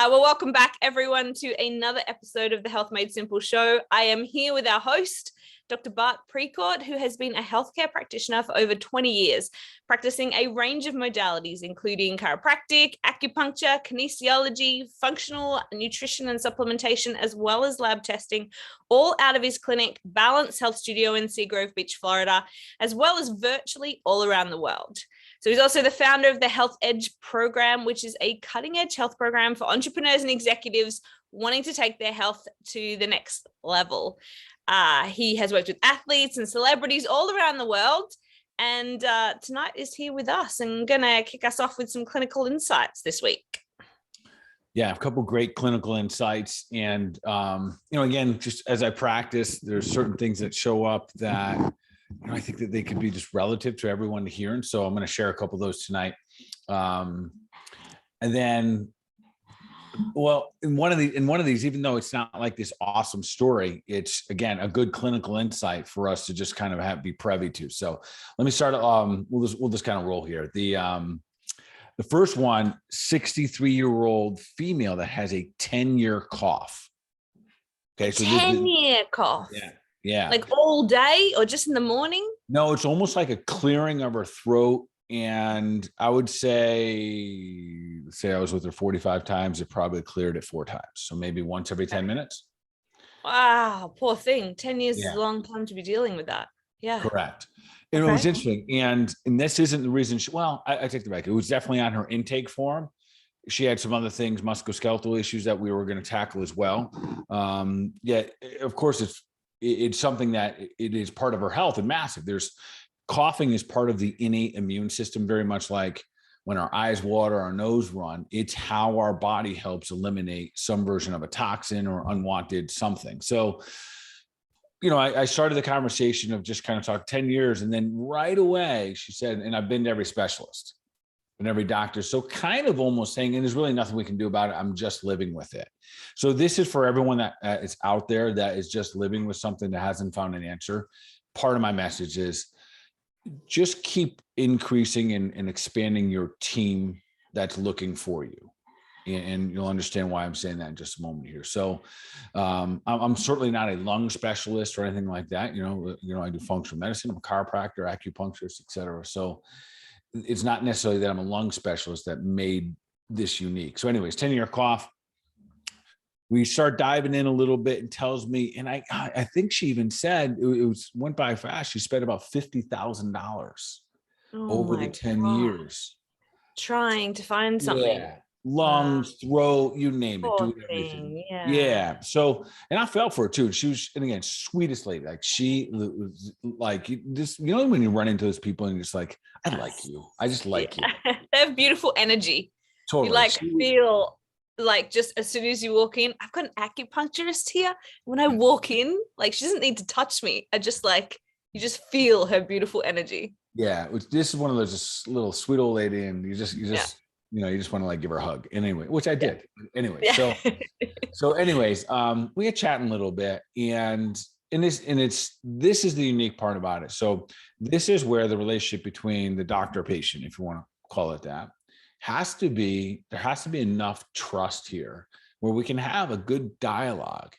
Well, welcome back, everyone, to another episode of the Health Made Simple show. I am here with our host, Dr. Bart Precourt, who has been a healthcare practitioner for over 20 years, practicing a range of modalities, including chiropractic, acupuncture, kinesiology, functional nutrition and supplementation, as well as lab testing, all out of his clinic, Balance Health Studio in Seagrove Beach, Florida, as well as virtually all around the world. So he's also the founder of the Health Edge program, which is a cutting-edge health program for entrepreneurs and executives wanting to take their health to the next level. He has worked with athletes and celebrities all around the world, and tonight is here with us and going to kick us off with some clinical insights this week. Yeah, a couple of great clinical insights. And, again, just as I practice, there's certain things that show up that I think that they could be just relative to everyone to hear. And so I'm going to share a couple of those tonight. And then, well, in one of these, even though it's not like this awesome story, it's again a good clinical insight for us to just kind of be privy to. So let me start. We'll just kind of roll here. The first one, 63-year-old female that has a 10-year cough. Okay, so 10-year cough. Yeah. Like all day or just in the morning? No, it's almost like a clearing of her throat. And I would say I was with her 45 times. It probably cleared it 4 times. So maybe once every 10 minutes. Wow, poor thing. 10 years is a long time to be dealing with that. Yeah. Correct. It was interesting. And this isn't the reason I take it back. It was definitely on her intake form. She had some other things, musculoskeletal issues that we were going to tackle as well. Of course, it's something that it is part of her health and massive. Coughing is part of the innate immune system, very much like when our eyes water, our nose run. It's how our body helps eliminate some version of a toxin or unwanted something. So, I started the conversation of just kind of talk 10 years. And then right away, she said, and I've been to every specialist and every doctor. So kind of almost saying, and there's really nothing we can do about it. I'm just living with it. So this is for everyone that is out there that is just living with something that hasn't found an answer. Part of my message is just keep increasing and expanding your team that's looking for you. And you'll understand why I'm saying that in just a moment here. So I'm certainly not a lung specialist or anything like that. I do functional medicine. I'm a chiropractor, acupuncturist, et cetera. So it's not necessarily that I'm a lung specialist that made this unique. So anyways, 10-year cough. We start diving in a little bit and tells me, and I think she even said went by fast. She spent about $50,000 over the 10 years. Trying to find something. Yeah. Lungs, throat, you name it, do everything. Yeah. So, and I felt for her too. She was, and again, sweetest lady. Like she was like, just, when you run into those people and you're just like, I like you. I just like you. They have beautiful energy. Totally. You feel like just as soon as you walk in, I've got an acupuncturist here. When I walk in, she doesn't need to touch me. I just you just feel her beautiful energy. Yeah. This is one of those just little sweet old lady. And you just want to give her a hug. Anyway, which I did. Anyway, so anyways, we had chatting a little bit, and this is the unique part about it. So this is where the relationship between the doctor patient, if you want to call it that, there has to be enough trust here where we can have a good dialogue.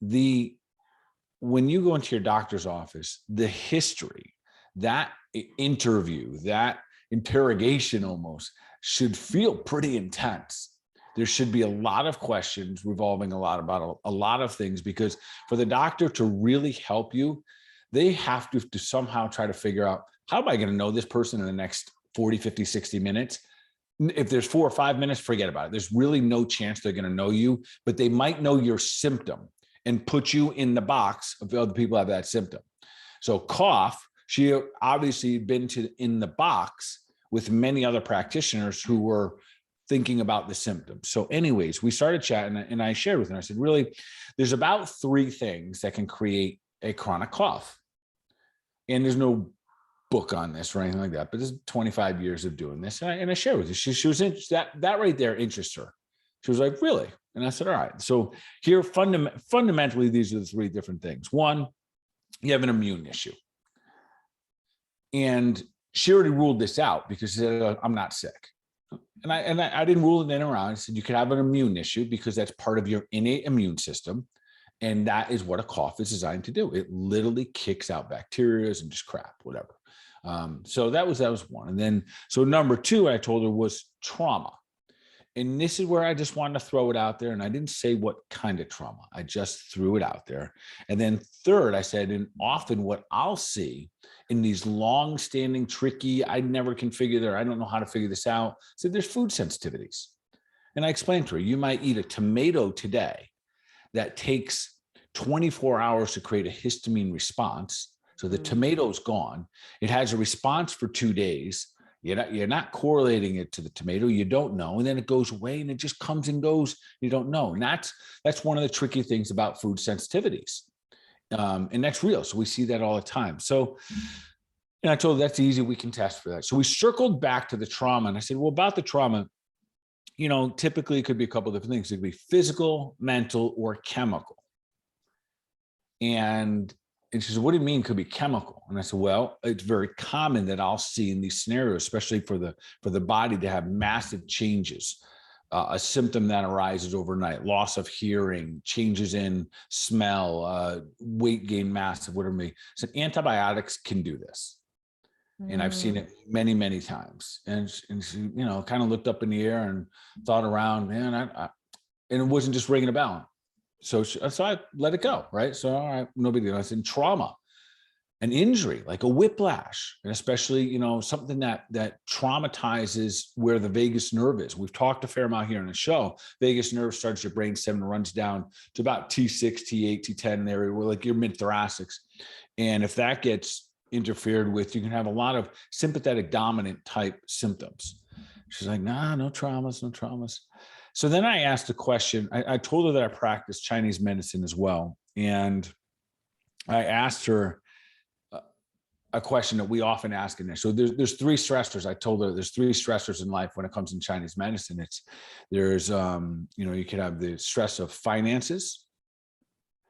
When you go into your doctor's office, the history, that interview, that interrogation almost should feel pretty intense. There should be a lot of questions revolving about a lot of things, because for the doctor to really help you, they have to somehow try to figure out, how am I going to know this person in the next 40, 50, 60 minutes? If there's 4 or 5 minutes, forget about it. There's really no chance they're going to know you, but they might know your symptom and put you in the box of other people have that symptom. So cough, she obviously been in the box with many other practitioners who were thinking about the symptoms. So anyways, we started chatting, and I shared with her, I said, really, there's about 3 things that can create a chronic cough. And there's no book on this or anything like that, but this is 25 years of doing this. And I shared with her, she was interested, that right there interests her. She was like, really? And I said, all right. So here, fundamentally, these are the 3 different things. 1, you have an immune issue. And she already ruled this out because she said, I'm not sick. I didn't rule it in or out. I said, you could have an immune issue because that's part of your innate immune system. And that is what a cough is designed to do. It literally kicks out bacteria and just crap, whatever. So that was one. And then, so number two, I told her was trauma. And this is where I just wanted to throw it out there. And I didn't say what kind of trauma. I just threw it out there. And then third, I said, and often what I'll see in these long-standing, tricky, I never can figure there, I don't know how to figure this out. So there's food sensitivities. And I explained to her, you might eat a tomato today that takes 24 hours to create a histamine response. So the tomato's gone. It has a response for 2 days. You're not correlating it to the tomato. You don't know. And then it goes away and it just comes and goes. You don't know. And that's one of the tricky things about food sensitivities. And that's real. So we see that all the time. So, and I told her that's easy. We can test for that. So we circled back to the trauma. And I said, well, about the trauma, typically it could be a couple of different things. It could be physical, mental, or chemical. And she said, what do you mean could be chemical? And I said, well, it's very common that I'll see in these scenarios, especially for the body to have massive changes, a symptom that arises overnight, loss of hearing, changes in smell, weight gain, massive, whatever it may be. So antibiotics can do this. And I've seen it many, many times. And she, kind of looked up in the air and thought around, man, and it wasn't just ringing a bell. So I let it go, right? So, all right, no big deal. I said, trauma, an injury, like a whiplash, and especially, something that traumatizes where the vagus nerve is. We've talked a fair amount here on the show. Vagus nerve starts your brainstem and runs down to about T6, T8, T10 area, where like your mid-thoracics. And if that gets interfered with, you can have a lot of sympathetic dominant type symptoms. She's like, nah, no traumas. So then I asked a question. I told her that I practice Chinese medicine as well. And I asked her a question that we often ask in there. So there's three stressors. I told her there's three stressors in life when it comes in Chinese medicine. There's you can have the stress of finances.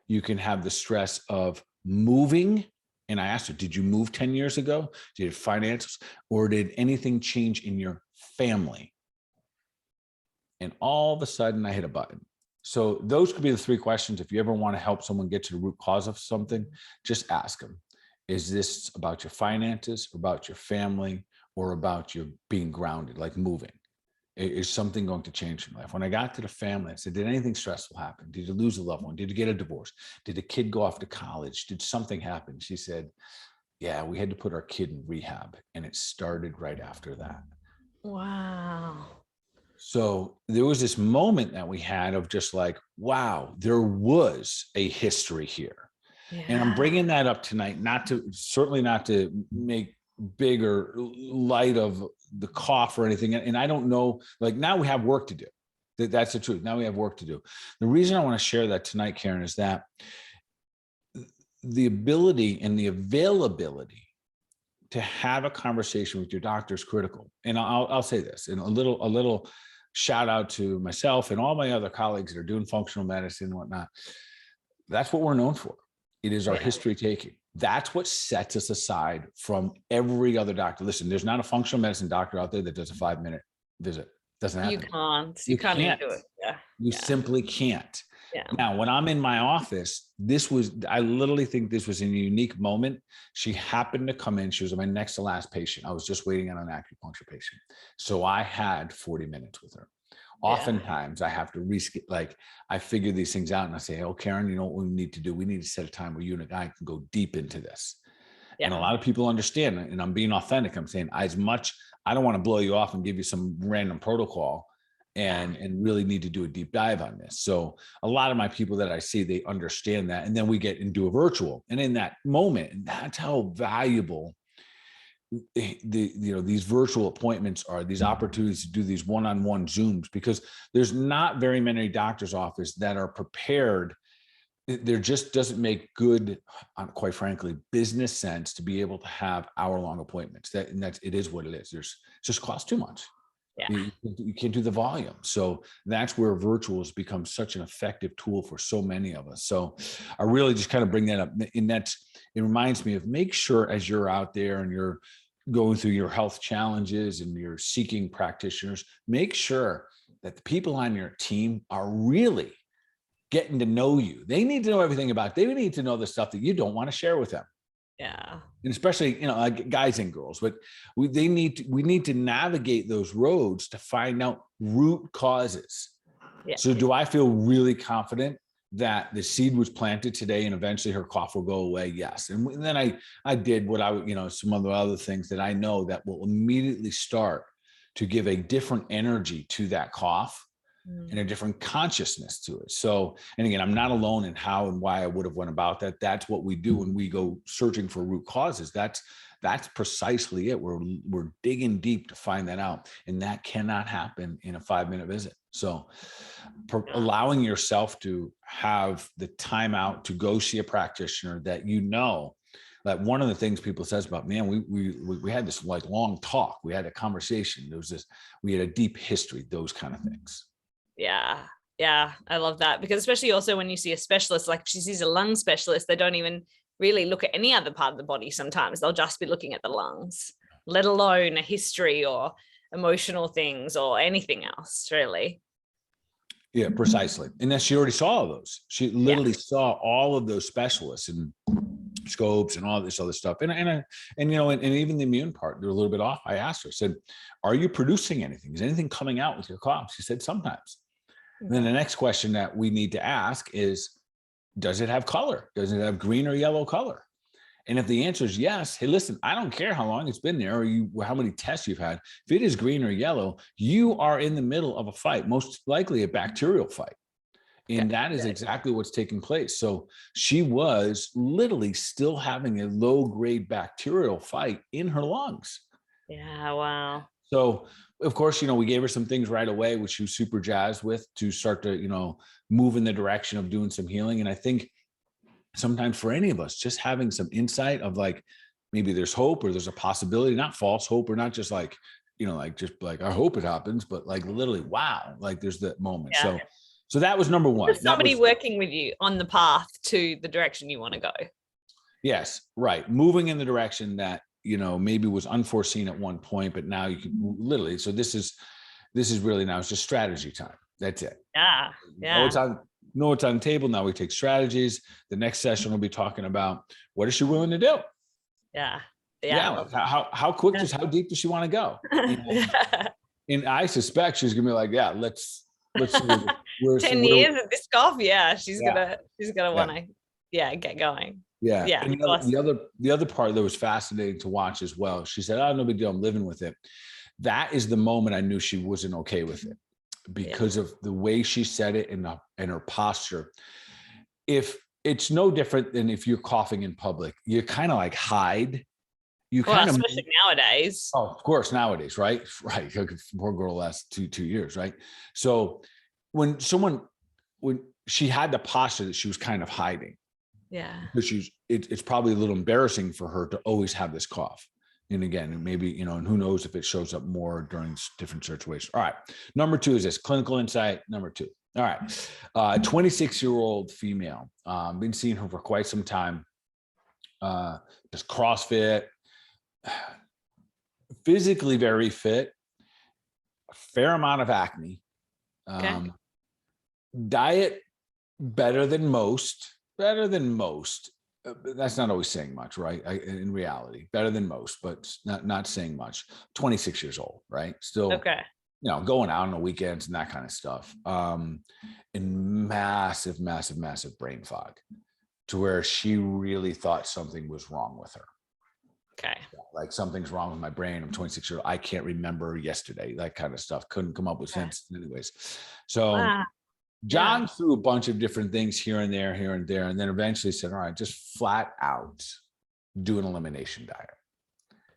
You can have the stress of moving. And I asked her, did you move 10 years ago? Did you have finances? Or did anything change in your family? And all of a sudden I hit a button. So those could be the three questions. If you ever want to help someone get to the root cause of something, just ask them. Is this about your finances, about your family, or about you being grounded, like moving? Is something going to change in life? When I got to the family, I said, did anything stressful happen? Did you lose a loved one? Did you get a divorce? Did a kid go off to college? Did something happen? She said, yeah, we had to put our kid in rehab. And it started right after that. Wow. So there was this moment that we had of just like, wow, there was a history here. Yeah. And I'm bringing that up tonight, certainly not to make big or light of the cough or anything. And I don't know, like now we have work to do. That's the truth. Now we have work to do. The reason I want to share that tonight, Karen, is that the ability and the availability to have a conversation with your doctor is critical. And I'll say this, and a little shout out to myself and all my other colleagues that are doing functional medicine and whatnot. That's what we're known for. It is our history taking. That's what sets us aside from every other doctor. Listen, there's not a functional medicine doctor out there that does a 5-minute visit. Doesn't happen. You can't even do it. Yeah. You simply can't. Yeah. Now, when I'm in my office, I literally think this was a unique moment. She happened to come in. She was my next to last patient. I was just waiting on an acupuncture patient. So I had 40 minutes with her. Oftentimes I have to I figure these things out and I say, oh, Karen, you know what we need to do? We need to set a time where you and a guy can go deep into this. Yeah. And a lot of people understand, and I'm being authentic. I'm saying I don't want to blow you off and give you some random protocol and really need to do a deep dive on this. So a lot of my people that I see, they understand that. And then we get into a virtual. And in that moment, that's how valuable these virtual appointments are, these opportunities to do these one-on-one Zooms, because there's not very many doctors' offices that are prepared. There just doesn't make good, quite frankly, business sense to be able to have hour-long appointments. It is what it is. It just costs too much. Yeah. You can't do the volume. So that's where virtual has become such an effective tool for so many of us. So I really just kind of bring that up. And it reminds me of, make sure as you're out there and you're going through your health challenges and you're seeking practitioners, make sure that the people on your team are really getting to know you. They need to know everything about, they need to know the stuff that you don't want to share with them. Yeah. And especially, like guys and girls, but we need to navigate those roads to find out root causes. Yeah. So do I feel really confident that the seed was planted today and eventually her cough will go away? Yes. And then I did what I would, some of the other things that I know that will immediately start to give a different energy to that cough and a different consciousness to it. So, and again, I'm not alone in how and why I would have went about that. That's what we do when we go searching for root causes. That's precisely it. We're digging deep to find that out. And that cannot happen in a 5-minute visit. So allowing yourself to have the time out to go see a practitioner that that one of the things people says about, man, we had this like long talk. We had a conversation. We had a deep history, those kind of things. Yeah. Yeah. I love that, because especially also when you see a specialist, like she sees a lung specialist, they don't even really look at any other part of the body. Sometimes they'll just be looking at the lungs, let alone a history or emotional things or anything else, really. Yeah, precisely. And then she already saw all those. She literally saw all of those specialists and scopes and all this other stuff. And even the immune part, they're a little bit off. I asked her, I said, are you producing anything? Is anything coming out with your cough? She said, sometimes. And then the next question that we need to ask is, does it have color? Does it have green or yellow color? And if the answer is yes, hey, listen, I don't care how long it's been there or how many tests you've had. If it is green or yellow, you are in the middle of a fight, most likely a bacterial fight. And that is exactly what's taking place. So she was literally still having a low-grade bacterial fight in her lungs. Yeah, wow. So, of course, we gave her some things right away, which she was super jazzed with, to start to, move in the direction of doing some healing. And I think sometimes for any of us, just having some insight of like, maybe there's hope or there's a possibility, not false hope, or not just like, I hope it happens, but like literally, wow, like there's that moment. Yeah. So that was number one. There's somebody working with you on the path to the direction you want to go. Yes, right. Moving in the direction that, maybe was unforeseen at one point, but now you can literally, so this is really now it's just strategy time. That's it. Yeah. Yeah. It's on the table. Now we take strategies. The next session will be talking about what is she willing to do? Yeah. Yeah. How quick how deep does she want to go? And I suspect she's gonna be like, yeah, let's see 10 years of this cough. Yeah. She's gonna want to, get going. Yeah. Yeah. And the other part that was fascinating to watch as well, she said, oh, no big deal, I'm living with it. That is the moment I knew she wasn't okay with it, because of the way she said it and her posture. If it's no different than if you're coughing in public, you kind of like hide. Especially nowadays. Oh, of course, nowadays, right? Right. Poor girl last two years, right? So when she had the posture that she was kind of hiding. Yeah. Because it's probably a little embarrassing for her to always have this cough. And again, maybe, and who knows if it shows up more during different situations. All right. Number 2 is this clinical insight. Number 2. All right. 26-year-old female. Been seeing her for quite some time. Does CrossFit, physically very fit, a fair amount of acne, diet better than most. That's not always saying much, right? In reality, better than most, but not saying much. 26 years old, right? Still, going out on the weekends and that kind of stuff. And massive, massive, massive brain fog, to where she really thought something was wrong with her. Okay. Like, something's wrong with my brain. I'm 26 years old. I can't remember yesterday. That kind of stuff. Couldn't come up with sense anyways. So John threw a bunch of different things here and there, and then eventually said, all right, just flat out do an elimination diet.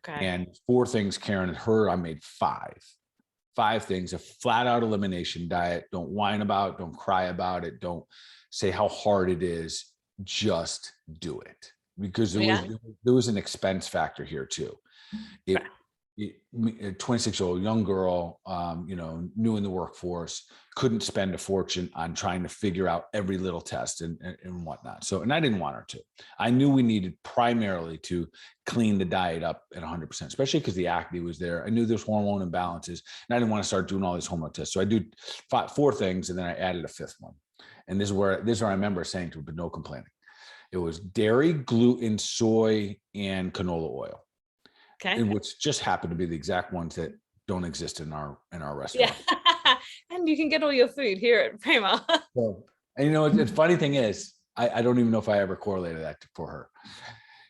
Okay. And 4 things Karen had heard. I made 5 things, a flat out elimination diet. Don't whine about it. Don't cry about it. Don't say how hard it is. Just do it. Because there was an expense factor here too. a 26-year-old young girl, new in the workforce, couldn't spend a fortune on trying to figure out every little test and whatnot. So, and I didn't want her to. I knew we needed primarily to clean the diet up at 100%, especially because the acne was there. I knew there's hormone imbalances, and I didn't want to start doing all these hormone tests. So I do four things, and then I added a fifth one. And this is where I remember saying to her, but no complaining. It was dairy, gluten, soy, and canola oil. Okay. And which just happened to be the exact ones that don't exist in our restaurant. Yeah. And you can get all your food here at Prima. So, and the funny thing is, I don't even know if I ever correlated that for her.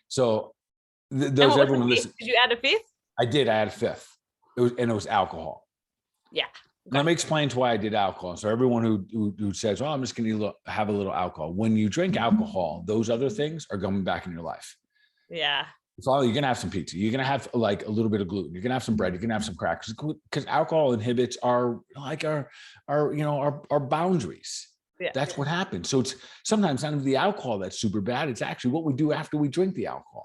So those everyone listen. Did you add a fifth? I did. I had a fifth. It was alcohol. Yeah. Okay. Let me explain to why I did alcohol. So everyone who says, "Oh, I'm just going to have a little alcohol." When you drink alcohol, those other things are coming back in your life. Yeah. So you're gonna have some pizza. You're gonna have like a little bit of gluten. You're gonna have some bread. You're gonna have some crackers because alcohol inhibits our boundaries. Yeah. That's what happens. So it's sometimes not even the alcohol that's super bad. It's actually what we do after we drink the alcohol.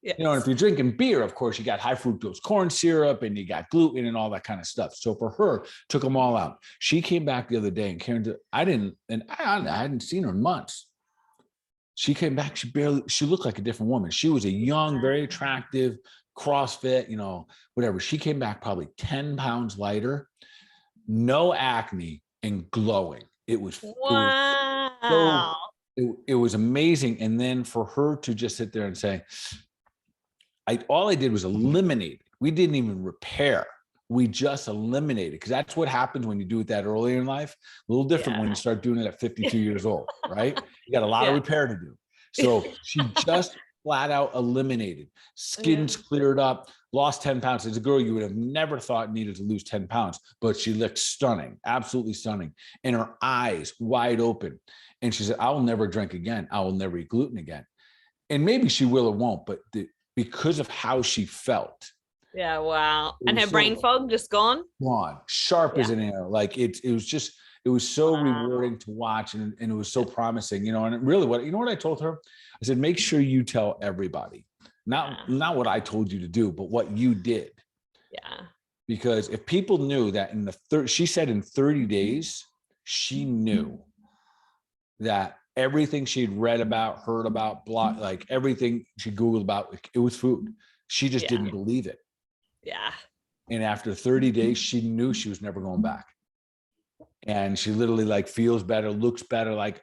Yes. And if you're drinking beer, of course, you got high fructose corn syrup and you got gluten and all that kind of stuff. So for her, took them all out. She came back the other day and Karen, I hadn't seen her in months. She came back, she looked like a different woman. She was a young, very attractive, CrossFit, whatever. She came back probably 10 pounds lighter, no acne, and glowing. It was amazing. And then for her to just sit there and say, all I did was eliminate. We didn't even repair. We just eliminated, because that's what happens when you do it that early in life. A little different when you start doing it at 52 years old, right? You got a lot of repair to do. So she just flat out eliminated. Skin's cleared up, lost 10 pounds. As a girl, you would have never thought needed to lose 10 pounds, but she looked stunning, absolutely stunning. And her eyes wide open. And she said, I will never drink again. I will never eat gluten again. And maybe she will or won't, but because of how she felt. Yeah, wow. And her brain fog just gone? Gone. Sharp as an arrow. Like it was so rewarding to watch, and it was so promising, and really what I told her? I said, make sure you tell everybody. Not what I told you to do, but what you did. Yeah. Because if people knew that she said in 30 days, she knew that everything she'd read about, heard about, like everything she Googled about, it was food. She just didn't believe it. Yeah. And after 30 days, she knew she was never going back. And she literally feels better, looks better, like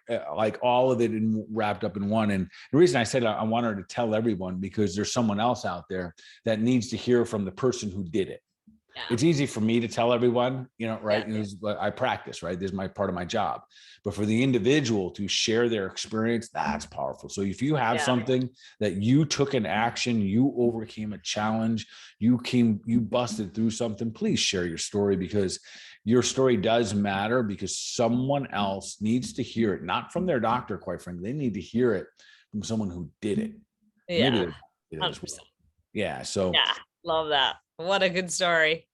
all of it wrapped up in one. And the reason I said I want her to tell everyone, because there's someone else out there that needs to hear from the person who did it. Yeah. It's easy for me to tell everyone, right? Yeah. I practice, right? This is part of my job. But for the individual to share their experience, that's powerful. So if you have something that you took an action, you overcame a challenge, you busted through something, please share your story, because your story does matter, because someone else needs to hear it, not from their doctor, quite frankly. They need to hear it from someone who did it. Yeah. 100%. Yeah. So love that. What a good story.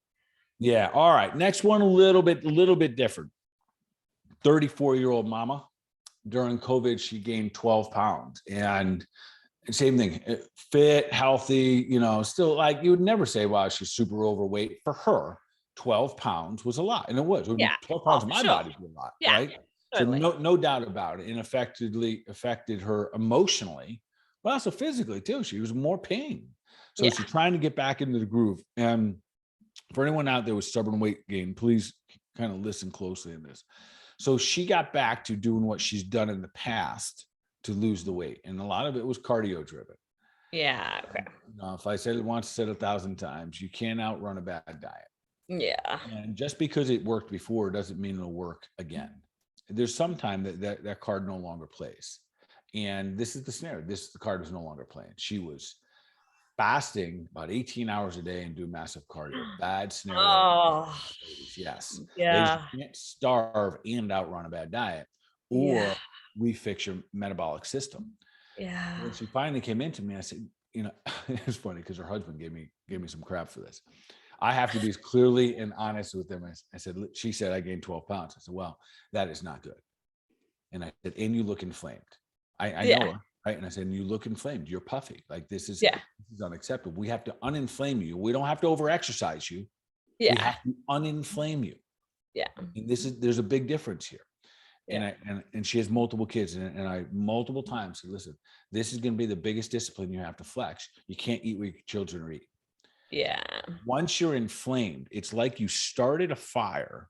Yeah. All right. Next one, a little bit different. 34-year-old mama. During COVID, she gained 12 pounds. And same thing, fit, healthy, still you would never say, wow, she's super overweight. For her, 12 pounds was a lot. And it was. 12 pounds of my body was a lot, right? Totally. So no doubt about it. And affected her emotionally, but also physically too. She was more pain. So she's trying to get back into the groove. And for anyone out there with stubborn weight gain, please kind of listen closely in this. So she got back to doing what she's done in the past to lose the weight. And a lot of it was cardio driven. Yeah. Okay. If I said it once, said 1,000 times, you can't outrun a bad diet. Yeah. And just because it worked before doesn't mean it'll work again. There's some time that card no longer plays. And this is the scenario. The card was no longer playing. She was fasting about 18 hours a day and do massive cardio. Bad scenario. Oh, yes. Yeah. You can't starve and outrun a bad diet, or refix your metabolic system. Yeah. When she finally came into me, I said, it's funny because her husband gave me some crap for this. I have to be as clearly and honest with them. I said, she said, I gained 12 pounds. I said, well, that is not good. And I said, and you look inflamed. I know her. Right. And I said, you look inflamed. You're puffy. Like this is unacceptable. We have to uninflame you. We don't have to over-exercise you. We have to uninflame you. Yeah. And there's a big difference here. Yeah. And she has multiple kids, and I multiple times said, listen, this is going to be the biggest discipline you have to flex. You can't eat what your children are eating. Yeah. Once you're inflamed, it's like you started a fire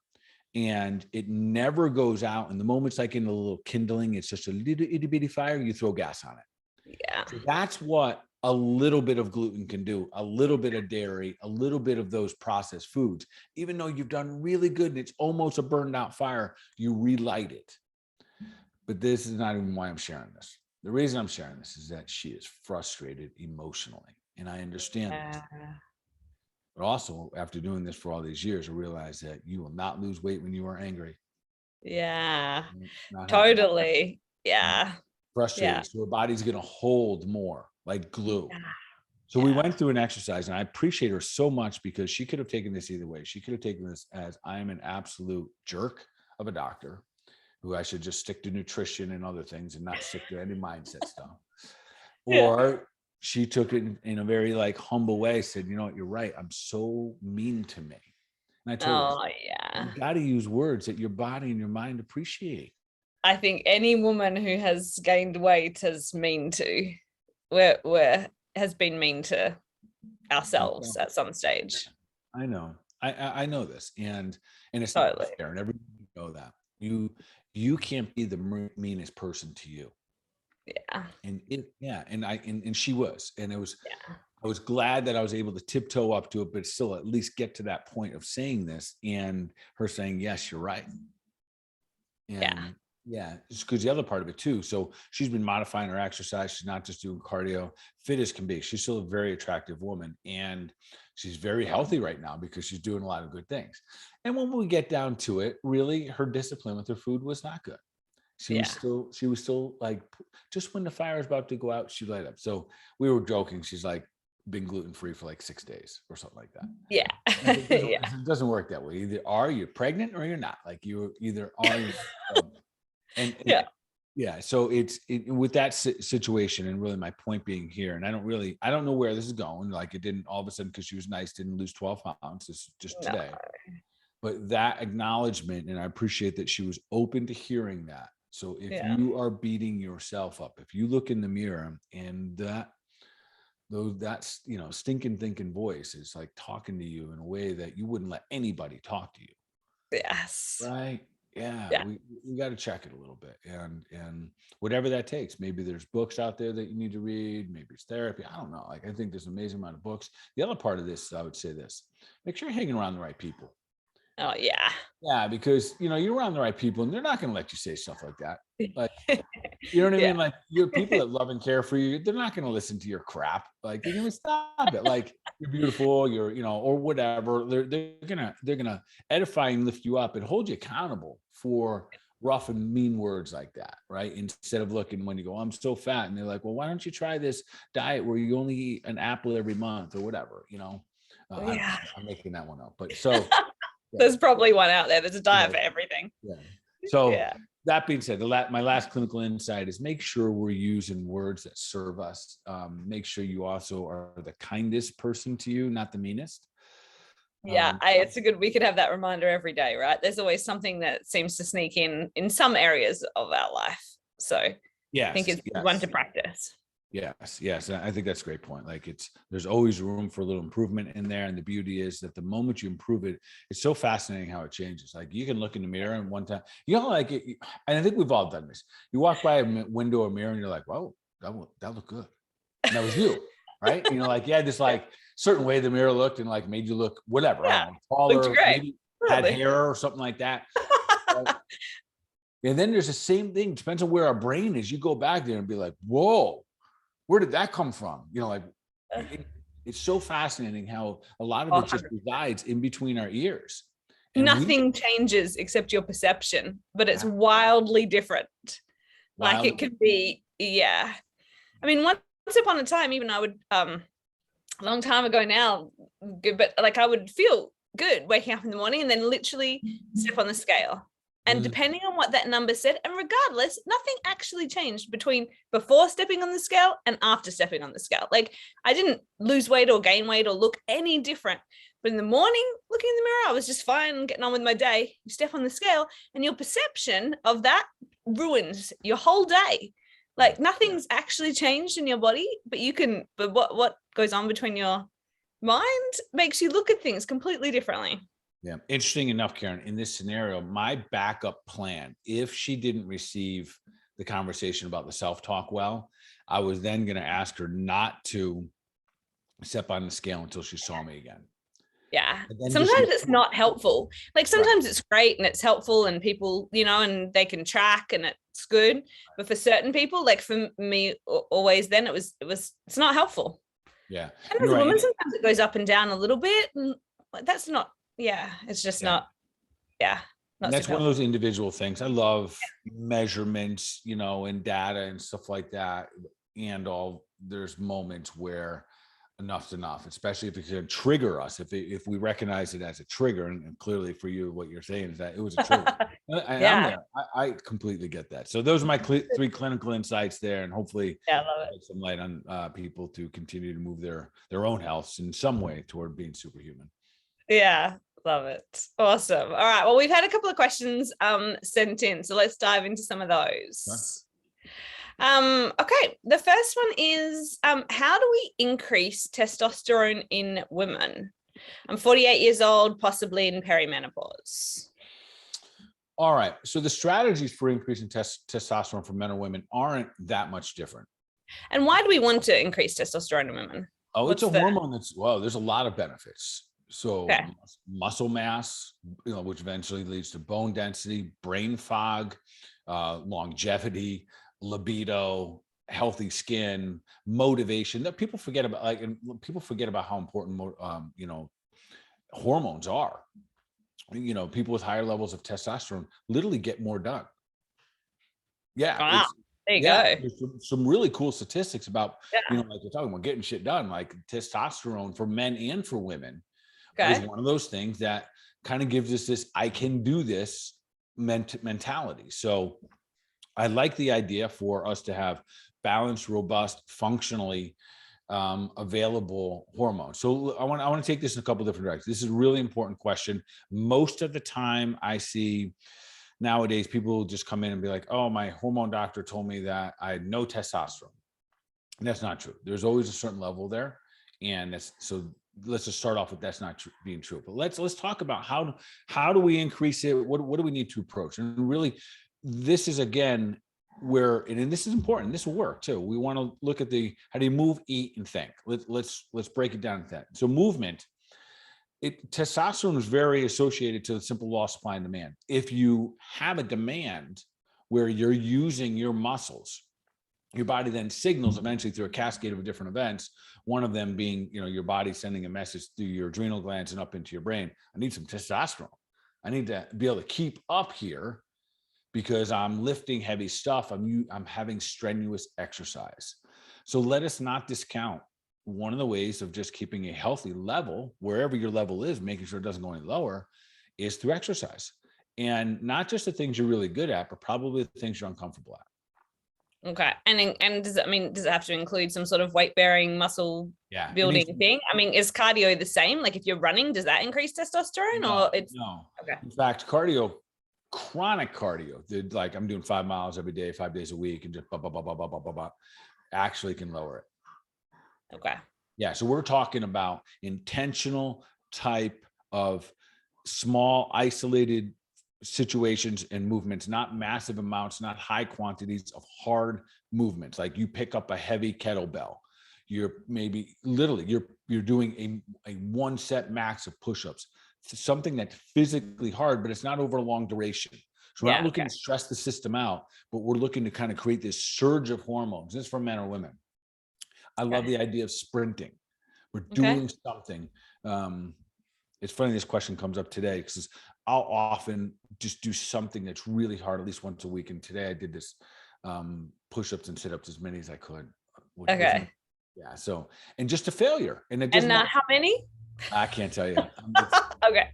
and it never goes out. And the moment it's like in a little kindling, it's just a little itty bitty fire, you throw gas on it. Yeah. So that's what a little bit of gluten can do, a little bit of dairy, a little bit of those processed foods. Even though you've done really good and it's almost a burned out fire, you relight it. But this is not even why I'm sharing this. The reason I'm sharing this is that she is frustrated emotionally. And I understand this. But also, after doing this for all these years, I realized that you will not lose weight when you are angry. Yeah, totally. Yeah. Frustrated. Yeah. So her body's going to hold more like glue. Yeah. So we went through an exercise, and I appreciate her so much because she could have taken this either way. She could have taken this as I'm an absolute jerk of a doctor who I should just stick to nutrition and other things and not stick to any mindset stuff. Or she took it in a very like humble way, said, you know what, you're right. I'm so mean to me. And I told her, you got to use words that your body and your mind appreciate. I think any woman who has gained weight has been mean to ourselves at some stage. I know. I know this. And it's totally not fair. And everybody know that. You can't be the meanest person to you. Yeah. And she was, and it was, I was glad that I was able to tiptoe up to it, but still at least get to that point of saying this and her saying, yes, you're right. And it's because the other part of it too. So she's been modifying her exercise. She's not just doing cardio, fit as can be. She's still a very attractive woman, and she's very healthy right now because she's doing a lot of good things. And when we get down to it, really her discipline with her food was not good. She was still like, just when the fire is about to go out, she light up. So we were joking. She's like been gluten-free for like 6 days or something like that. Yeah. It doesn't work that way. Either are you pregnant or you're not. Like you either are. So it's with that situation, and really my point being here, and I don't know where this is going. Like it didn't all of a sudden, because she was nice, didn't lose 12 pounds. This is just today. But that acknowledgement, and I appreciate that she was open to hearing that. So if you are beating yourself up, if you look in the mirror and that's stinking thinking voice is like talking to you in a way that you wouldn't let anybody talk to you. Yes. Right. Yeah. We got to check it a little bit, and whatever that takes. Maybe there's books out there that you need to read. Maybe it's therapy. I don't know. Like I think there's an amazing amount of books. The other part of this, I would say this: make sure you're hanging around the right people. Oh yeah. Yeah, because you're around the right people, and they're not going to let you say stuff like that. Like, you know what I mean? Like, you're people that love and care for you. They're not going to listen to your crap. Like, they're going to stop it. Like, you're beautiful. You're, or whatever. They're gonna edify and lift you up and hold you accountable for rough and mean words like that, right? Instead of looking when you go, I'm so fat, and they're like, well, why don't you try this diet where you only eat an apple every month or whatever? I'm making that one up, but so. There's probably one out there. There's a diet for everything. Yeah. So that being said, my last clinical insight is make sure we're using words that serve us. Make sure you also are the kindest person to you, not the meanest. It's we could have that reminder every day, right? There's always something that seems to sneak in some areas of our life. So I think it's one to practice. Yes. And I think that's a great point. Like there's always room for a little improvement in there. And the beauty is that the moment you improve it, it's so fascinating how it changes. Like you can look in the mirror and one time, like it, and I think we've all done this. You walk by a window or mirror and you're like, whoa, that looked good. And that was you, right? Like you had this like certain way the mirror looked and like made you look whatever, taller, maybe had hair or something like that. And then there's the same thing. Depends on where our brain is. You go back there and be like, whoa. Where did that come from? It's so fascinating how a lot of it just resides in between our ears. And nothing changes except your perception, but it's wildly different. Like it could be, I mean, once upon a time, even I would, a long time ago now, but like I would feel good waking up in the morning and then literally step on the scale And depending on what that number said, and regardless, nothing actually changed between before stepping on the scale and after stepping on the scale. Like I didn't lose weight or gain weight or look any different. But in the morning, looking in the mirror, I was just fine, getting on with my day. You step on the scale and your perception of that ruins your whole day. Like nothing's actually changed in your body, but what goes on between your mind makes you look at things completely differently. Yeah. Interesting enough, Karen, in this scenario, my backup plan, if she didn't receive the conversation about the self-talk well, I was then going to ask her not to step on the scale until she saw me again. Yeah. Sometimes it's not helpful. Like sometimes it's great and it's helpful and people, and they can track and it's good. But for certain people, like for me, always then it's not helpful. Yeah. And as a woman, sometimes it goes up and down a little bit. And that's not, it's just not. And that's one of those individual things. I love measurements, and data and stuff like that. And there's moments where enough's enough, especially if it can trigger us. If we recognize it as a trigger, and clearly for you, what you're saying is that it was a trigger. I completely get that. So those are my 3 clinical insights there, and hopefully I love it. some light on people to continue to move their own health in some way toward being superhuman. Yeah. Love it. Awesome. All right. Well, we've had a couple of questions sent in, so let's dive into some of those. Sure. Okay. The first one is, how do we increase testosterone in women? I'm 48 years old, possibly in perimenopause. All right. So the strategies for increasing testosterone for men or women aren't that much different. And why do we want to increase testosterone in women? It's a hormone there's a lot of benefits. So muscle mass, which eventually leads to bone density, brain fog, longevity, libido, healthy skin, motivation. That people forget about, how important hormones are. People with higher levels of testosterone literally get more done. Yeah. Wow. There you go. There's some really cool statistics about, like you're talking about getting shit done, like testosterone for men and for women. Is one of those things that kind of gives us this, I can do this mentality. So I like the idea for us to have balanced, robust, functionally available hormones. So I want to take this in a couple different directions. This is a really important question. Most of the time I see nowadays, people will just come in and be like, oh, my hormone doctor told me that I had no testosterone. And that's not true. There's always a certain level there. And let's just start off with that's not being true. But let's talk about how do we increase it? What do we need to approach? And really, this is again where, and this is important. This will work too. We want to look at how do you move, eat, and think. Let's break it down to that. So movement. Testosterone is very associated to the simple law of supply and demand. If you have a demand where you're using your muscles, your body then signals eventually through a cascade of different events, one of them being, your body sending a message through your adrenal glands and up into your brain. I need some testosterone. I need to be able to keep up here because I'm lifting heavy stuff. I'm having strenuous exercise. So let us not discount one of the ways of just keeping a healthy level, wherever your level is, making sure it doesn't go any lower, is through exercise. And not just the things you're really good at, but probably the things you're uncomfortable at. Okay. And does it have to include some sort of weight bearing muscle building thing? I mean, is cardio the same? Like if you're running, does that increase testosterone or it's no. Okay. In fact, chronic cardio, like I'm doing 5 miles every day, 5 days a week, and just actually can lower it. Okay. Yeah. So we're talking about intentional type of small, isolated situations and movements, not massive amounts, not high quantities of hard movements. Like you pick up a heavy kettlebell. You're maybe literally you're doing a 1 set max of push-ups, something that's physically hard, but it's not over a long duration. So we're not looking to stress the system out, but we're looking to kind of create this surge of hormones. This is for men or women. I love the idea of sprinting. We're doing something. It's funny this question comes up today because I'll often just do something that's really hard at least once a week. And today I did this push-ups and sit-ups as many as I could. Okay. Yeah. So, and just a failure. And how many? I can't tell you. Okay.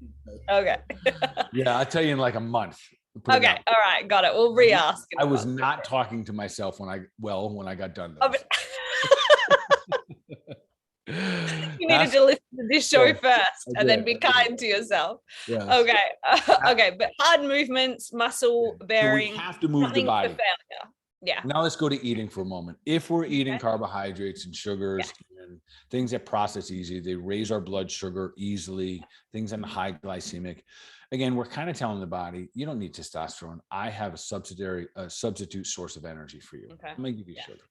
Yeah, I'll tell you in like a month. Okay. All right. Got it. We'll re-ask. I was not talking to myself when I got done. You needed to listen to this show first and then be kind to yourself. Yes. Okay. Okay. But hard movements, muscle bearing. So we have to move the body. Failure. Yeah. Now let's go to eating for a moment. If we're eating carbohydrates and sugars and things that process easy, they raise our blood sugar easily, things in the high glycemic. Again, we're kind of telling the body, you don't need testosterone. I have a substitute source of energy for you. I'm going to give you sugar.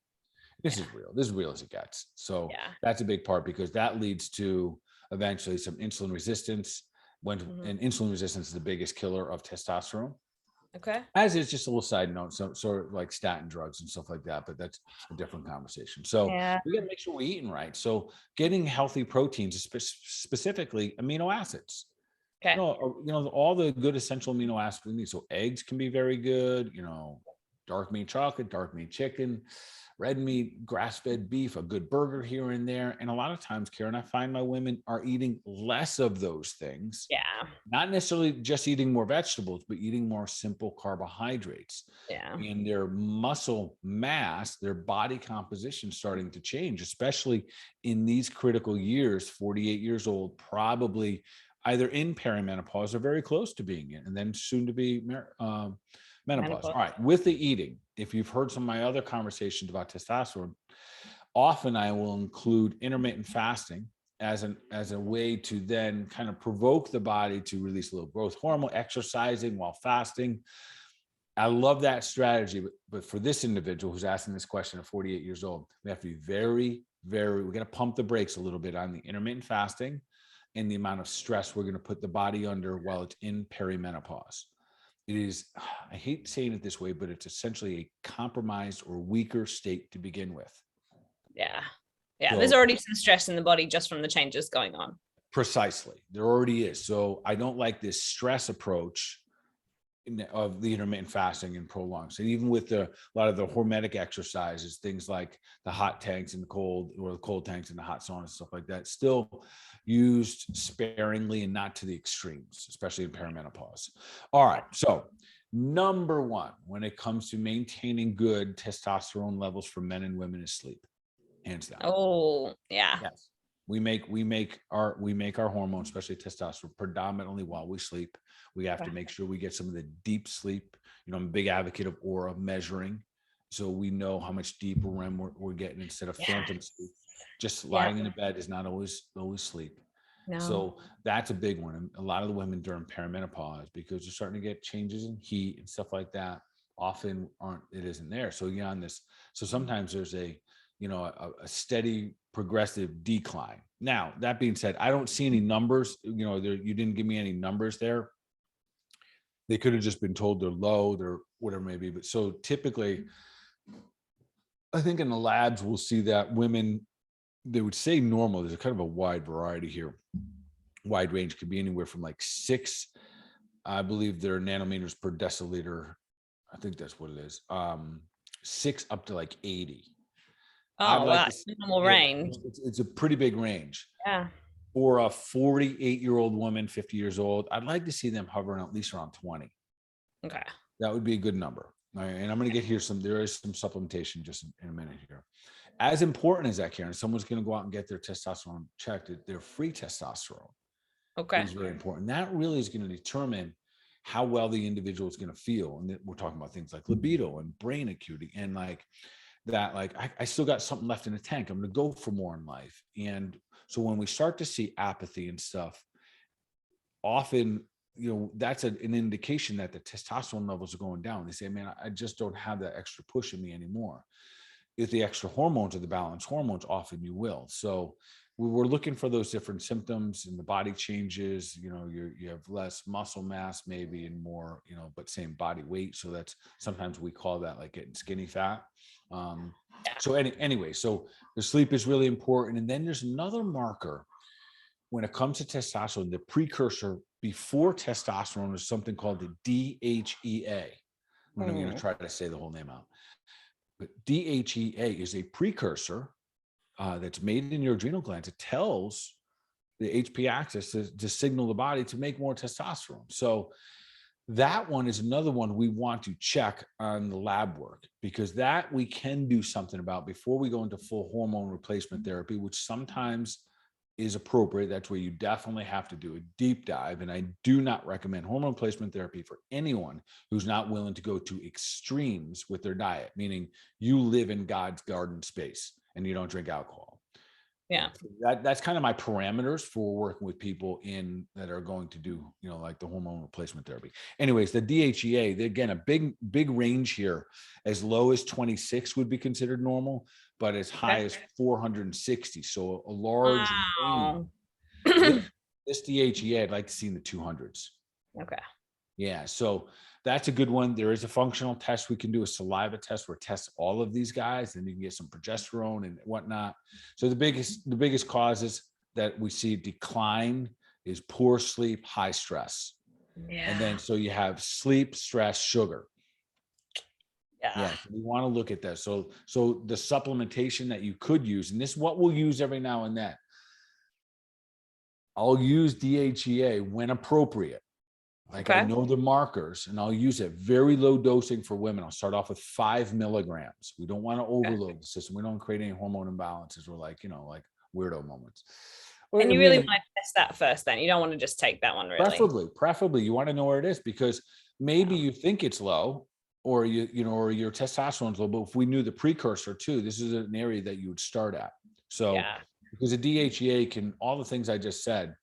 This is real. This is real as it gets. So that's a big part, because that leads to eventually some insulin resistance. And insulin resistance is the biggest killer of testosterone. Okay. As is, just a little side note, sort of like statin drugs and stuff like that, but that's a different conversation. So we got to make sure we're eating right. So getting healthy proteins, specifically amino acids. Okay. All the good essential amino acids we need. So eggs can be very good. Dark meat chocolate, dark meat chicken, red meat, grass-fed beef, a good burger here and there. And a lot of times, Karen, I find my women are eating less of those things. Yeah. Not necessarily just eating more vegetables, but eating more simple carbohydrates. Yeah. And their muscle mass, their body composition starting to change, especially in these critical years, 48 years old, probably either in perimenopause or very close to being in, and then soon to be menopause. All right. With the eating, if you've heard some of my other conversations about testosterone, often I will include intermittent fasting as a way to then kind of provoke the body to release a little growth hormone, exercising while fasting. I love that strategy, but for this individual who's asking this question at 48 years old, we have to be we got to pump the brakes a little bit on the intermittent fasting and the amount of stress we're going to put the body under while it's in perimenopause. It is, I hate saying it this way, but it's essentially a compromised or weaker state to begin with. Yeah. Yeah. So, there's already some stress in the body just from the changes going on. Precisely. There already is. So I don't like this stress approach of the intermittent fasting and prolonged. So even with a lot of the hormetic exercises, things like the hot tanks and the cold, or the cold tanks and the hot sauna, stuff like that, still used sparingly and not to the extremes, especially in perimenopause. All right. So number one, when it comes to maintaining good testosterone levels for men and women, is sleep. Hands down. Oh, yeah. Yes. We make our hormones, especially testosterone, predominantly while we sleep. We have to make sure we get some of the deep sleep. I'm a big advocate of aura measuring, so we know how much deeper REM we're getting instead of phantom sleep. Just lying in a bed is not always sleep. No. So that's a big one. And a lot of the women during perimenopause, because they're starting to get changes in heat and stuff like that, often isn't there. So on this, so sometimes there's a steady progressive decline. Now, that being said, I don't see any numbers. You didn't give me any numbers there. They could have just been told they're low, they're whatever it may be. But so typically, I think in the labs, we'll see that women, they would say normal. There's a kind of a wide variety here. Wide range could be anywhere from like 6, I believe they're nanometers per deciliter. I think that's what it is. 6 up to like 80. Oh, wow. Normal range. It's a pretty big range. Yeah. For a 48-year-old woman, 50 years old, I'd like to see them hovering at least around 20. Okay. That would be a good number. All right. And I'm going to get here there is some supplementation just in a minute here. As important as that, Karen, someone's going to go out and get their testosterone checked. Their free testosterone. Okay. Is very important. That really is going to determine how well the individual is going to feel. And we're talking about things like libido and brain acuity and like that, like I still got something left in the tank. I'm going to go for more in life. And so when we start to see apathy and stuff, often, that's an indication that the testosterone levels are going down. They say, man, I just don't have that extra push in me anymore. If the extra hormones or the balanced hormones, often you will. So we were looking for those different symptoms, and the body changes, you have less muscle mass maybe and more, but same body weight. So that's, sometimes we call that like getting skinny fat. So anyway, so the sleep is really important. And then there's another marker when it comes to testosterone, the precursor before testosterone is something called the DHEA. I'm going to try to say the whole name out. But DHEA is a precursor that's made in your adrenal glands. It tells the HP axis to signal the body to make more testosterone. So That one is another one we want to check on the lab work, because that we can do something about before we go into full hormone replacement therapy, which sometimes is appropriate. That's where you definitely have to do a deep dive. And I do not recommend hormone replacement therapy for anyone who's not willing to go to extremes with their diet, meaning you live in God's garden space and you don't drink alcohol. Yeah. That's kind of my parameters for working with people that are going to do, like the hormone replacement therapy. Anyways, the DHEA, again, a big range here. As low as 26 would be considered normal, but as high as 460. So a large range. This DHEA, I'd like to see in the 200s. Okay. Yeah. So that's a good one. There is a functional test. We can do a saliva test where it tests all of these guys, and you can get some progesterone and whatnot. So the biggest causes that we see decline is poor sleep, high stress. Yeah. And then, so you have sleep, stress, sugar. Yeah. So we want to look at that. So the supplementation that you could use, and this is what we'll use every now and then. I'll use DHEA when appropriate. I know the markers, and I'll use it very low dosing for women. I'll start off with 5 milligrams. We don't want to overload the system. We don't create any hormone imbalances or like weirdo moments. And you really want to test that first, then you don't want to just take that one, really. Preferably you want to know where it is, because maybe you think it's low, or or your testosterone's low, but if we knew the precursor too, this is an area that you would start at. So because the DHEA can, all the things I just said,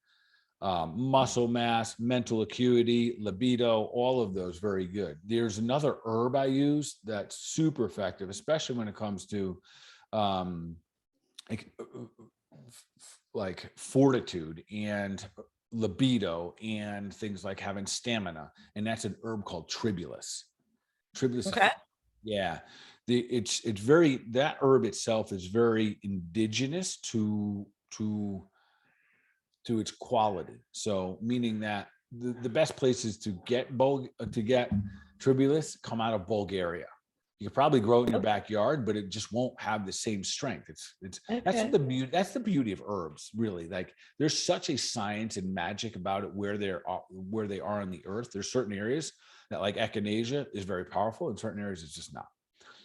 muscle mass, mental acuity, libido, all of those, very good. There's another herb I use that's super effective, especially when it comes to like fortitude and libido and things like having stamina. And that's an herb called tribulus. Okay. Yeah. It's very, that herb itself is very indigenous to its quality. So meaning that the best places to get tribulus come out of Bulgaria. You could probably grow it in your backyard, but it just won't have the same strength. That's the beauty of herbs, really. Like, there's such a science and magic about it where they are on the earth. There's certain areas that, like echinacea, is very powerful. In certain areas, it's just not.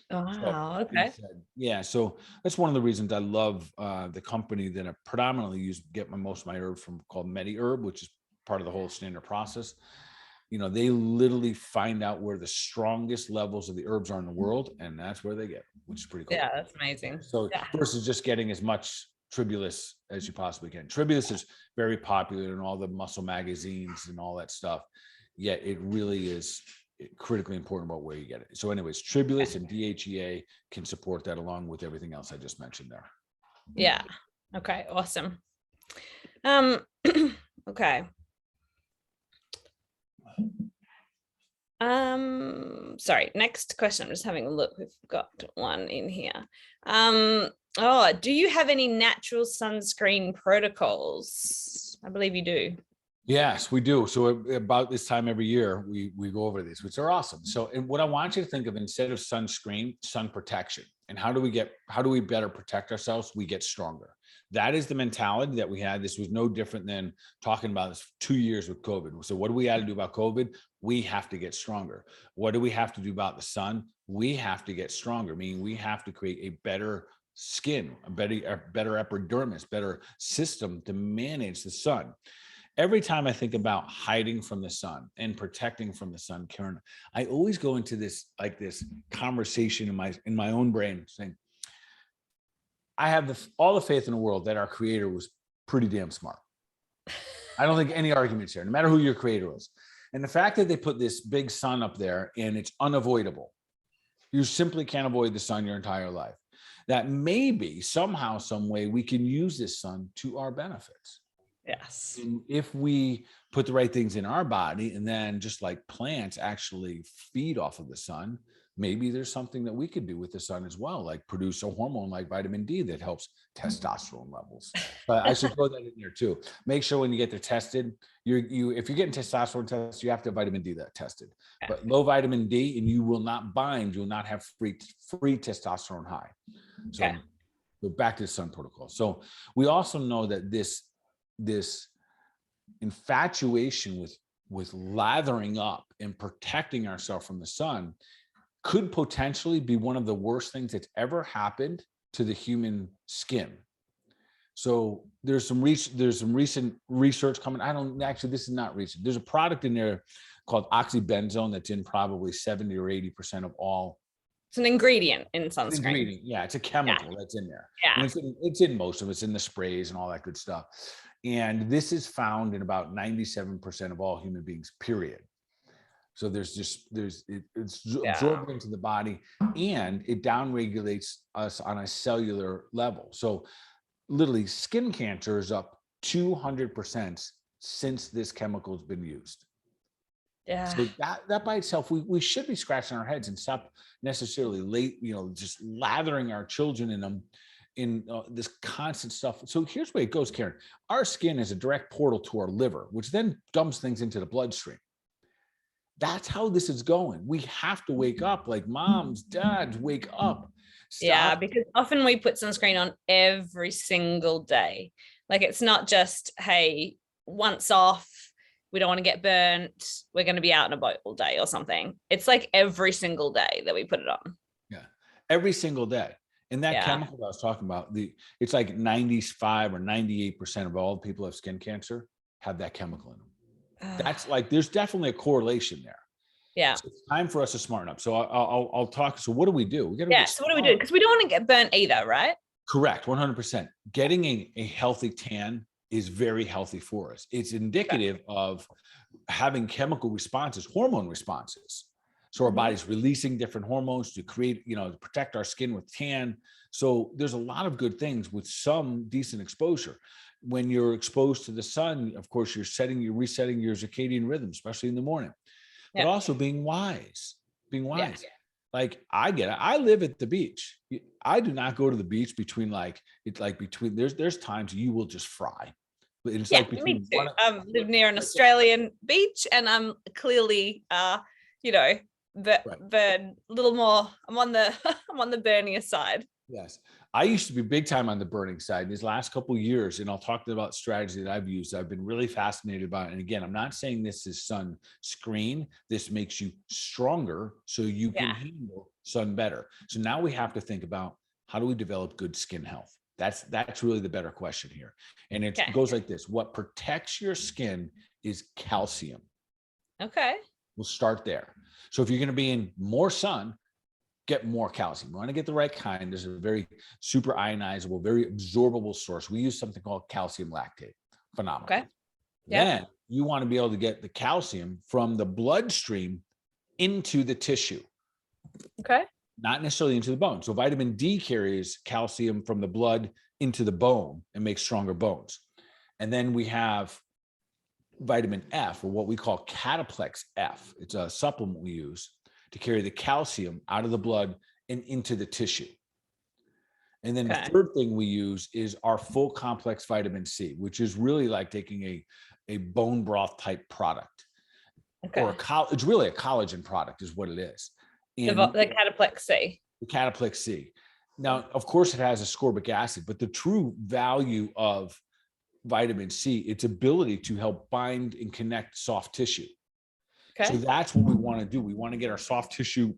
Oh, wow. Okay. Yeah. So that's one of the reasons I love the company that I predominantly get most of my herbs from, called MediHerb, which is part of the whole standard process. They literally find out where the strongest levels of the herbs are in the world, and that's where they get, which is pretty cool. Yeah, that's amazing. So versus just getting as much tribulus as you possibly can. Tribulus is very popular in all the muscle magazines and all that stuff. Yet it really is critically important about where you get it. So anyways, tribulus and DHEA can support that, along with everything else I just mentioned there. Yeah. Okay. Awesome. Okay. Sorry, next question. I'm just having a look. We've got one in here. Do you have any natural sunscreen protocols? I believe you do. Yes, we do. So about this time every year, we go over these, which are awesome. So, and what I want you to think of, instead of sunscreen, sun protection. And how do we better protect ourselves? We get stronger. That is the mentality that we had. This was no different than talking about this 2 years with COVID. So what do we have to do about COVID? We have to get stronger. What do we have to do about the sun? We have to get stronger, meaning we have to create a better skin, a better epidermis, better system to manage the sun. Every time I think about hiding from the sun and protecting from the sun, Karen, I always go into this conversation in my own brain, saying, I have all the faith in the world that our creator was pretty damn smart. I don't think any arguments here, no matter who your creator was. And the fact that they put this big sun up there and it's unavoidable, you simply can't avoid the sun your entire life, that maybe somehow, some way we can use this sun to our benefits. Yes. And if we put the right things in our body, and then just like plants actually feed off of the sun, maybe there's something that we could do with the sun as well, like produce a hormone like vitamin D that helps testosterone levels. But I should throw that in there too. Make sure when you get tested, if you're getting testosterone tested, you have to have vitamin D tested. But low vitamin D, and you will not bind, you will not have free testosterone high. So go back to the sun protocol. So we also know that this infatuation with with lathering up and protecting ourselves from the sun could potentially be one of the worst things that's ever happened to the human skin. So there's some recent research coming. This is not recent. There's a product in there called oxybenzone that's in probably 70 or 80% of all. It's an ingredient in sunscreen. Yeah, it's a chemical that's in there. Yeah. And it's in most of it. It's in the sprays and all that good stuff. And this is found in about 97% of all human beings, period. So it's absorbed into the body, and it downregulates us on a cellular level. So literally skin cancer is up 200% since this chemical has been used. Yeah. So that by itself, we should be scratching our heads and stop necessarily just lathering our children in them in this constant stuff. So here's where it goes, Karen. Our skin is a direct portal to our liver, which then dumps things into the bloodstream. That's how this is going. We have to wake up, like moms, dads, wake up. Stop. Yeah, because often we put sunscreen on every single day. Like it's not just, hey, once off, we don't want to get burnt, we're going to be out in a boat all day or something. It's like every single day that we put it on. Yeah, every single day. And that chemical I was talking about, it's like 95 or 98% of all people who have skin cancer have that chemical in them. That's like, there's definitely a correlation there. Yeah. So it's time for us to smarten up. So I'll talk. So what do we do? We got to so what do we do? Because we don't want to get burnt either, right? Correct. 100%. Getting a healthy tan is very healthy for us. It's indicative of having chemical responses, hormone responses. So our body's releasing different hormones to create, to protect our skin with tan. So there's a lot of good things with some decent exposure. When you're exposed to the sun, of course, you're resetting your circadian rhythm, especially in the morning, but also being wise. Yeah. Like I live at the beach. I do not go to the beach there's times you will just fry. It's like between me too. I live near an Australian beach, and I'm clearly, the little more. I'm on the burnier side. Yes, I used to be big time on the burning side. These last couple of years, and I'll talk about strategy that I've used. I've been really fascinated by it. And again, I'm not saying this is sunscreen. This makes you stronger so you can handle sun better. So now we have to think about, how do we develop good skin health? That's really the better question here. And it goes like this. What protects your skin is calcium. Okay. We'll start there. So if you're going to be in more sun, get more calcium. You want to get the right kind. There's a very super ionizable, very absorbable source. We use something called calcium lactate. Phenomenal. Okay. Then you want to be able to get the calcium from the bloodstream into the tissue. Okay. Not necessarily into the bone. So vitamin D carries calcium from the blood into the bone and makes stronger bones. And then we have vitamin F, or what we call cataplex F. It's a supplement we use to carry the calcium out of the blood and into the tissue. And then the third thing we use is our full complex vitamin C, which is really like taking a bone broth type product. Or it's really a collagen product is what it is. And the cataplex C. The cataplex C. Now, of course, it has ascorbic acid, but the true value of vitamin C, its ability to help bind and connect soft tissue. Okay. So that's what we want to do. We want to get our soft tissue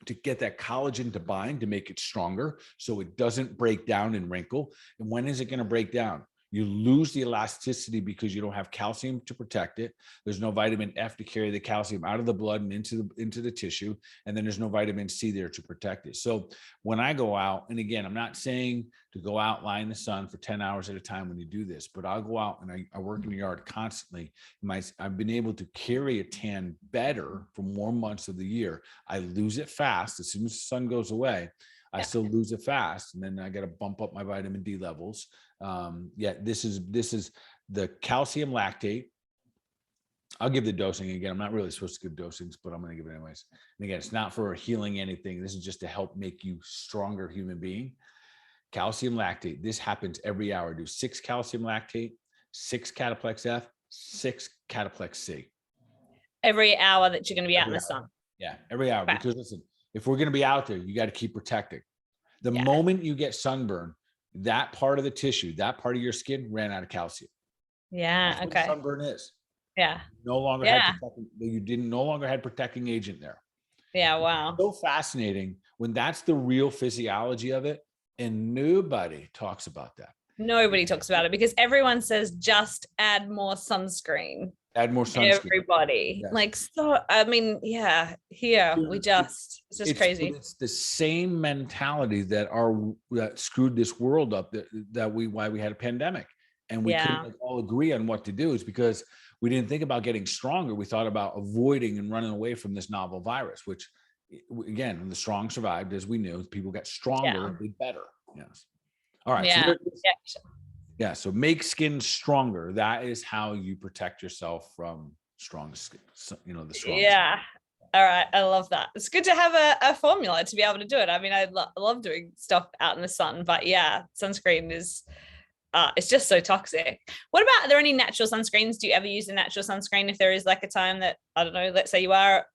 to get that collagen to bind, to make it stronger so it doesn't break down and wrinkle. And when is it going to break down? You lose the elasticity because you don't have calcium to protect it. There's no vitamin F to carry the calcium out of the blood and into the tissue. And then there's no vitamin C there to protect it. So when I go out, and again, I'm not saying to go out, lie in the sun for 10 hours at a time when you do this, but I'll go out and I work in the yard constantly. I've been able to carry a tan better for more months of the year. I lose it fast. As soon as the sun goes away, I still lose it fast. And then I got to bump up my vitamin D levels. This is the calcium lactate. I'll give the dosing again. I'm not really supposed to give dosings, but I'm going to give it anyways. And again, it's not for healing anything. This is just to help make you stronger human being. Calcium lactate. This happens every hour. Do 6 calcium lactate, 6 cataplex F, 6 cataplex C. Every hour that you're going to be out in the sun. Yeah, every hour. Okay. Because listen, if we're going to be out there, you got to keep protecting. The moment you get sunburn, that part of the tissue, that part of your skin ran out of calcium. Yeah. That's what sunburn is. Yeah. No longer Yeah. no longer had protecting agent there. Yeah. Wow. So fascinating when that's the real physiology of it. And nobody talks about that. Nobody talks about it because everyone says just add more sunscreen. Add more sunscreen. Everybody. Yes. Like, so, I mean, yeah, here it's just crazy. It's the same mentality that screwed this world up, why we had a pandemic. And we couldn't all agree on what to do, is because we didn't think about getting stronger. We thought about avoiding and running away from this novel virus, which, again, the strong survived, as we knew. People got stronger, did better. Yes. All right. Yeah. So make skin stronger. That is how you protect yourself from strong skin. The strong. Yeah. All right. I love that. It's good to have a formula to be able to do it. I mean, I love doing stuff out in the sun, but yeah, sunscreen is, it's just so toxic. What about, are there any natural sunscreens? Do you ever use a natural sunscreen if there is like a time that, I don't know, let's say you are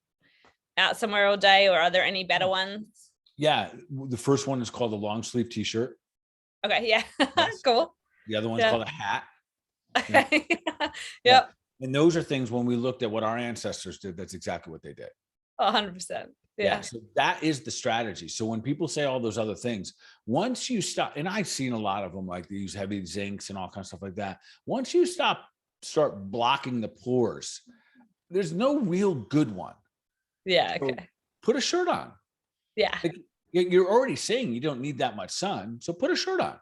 out somewhere all day, or are there any better ones? Yeah. The first one is called a long sleeve t-shirt. Okay. Yeah. Yes. Cool. The other one's called a hat. Okay. Yep. And those are things, when we looked at what our ancestors did, that's exactly what they did. 100%. Yeah. So that is the strategy. So when people say all those other things, once you stop, and I've seen a lot of them, like they use heavy zincs and all kinds of stuff like that. Once you start blocking the pores, there's no real good one. Yeah. So okay. put a shirt on. Yeah. Like, you're already saying you don't need that much sun, so put a shirt on.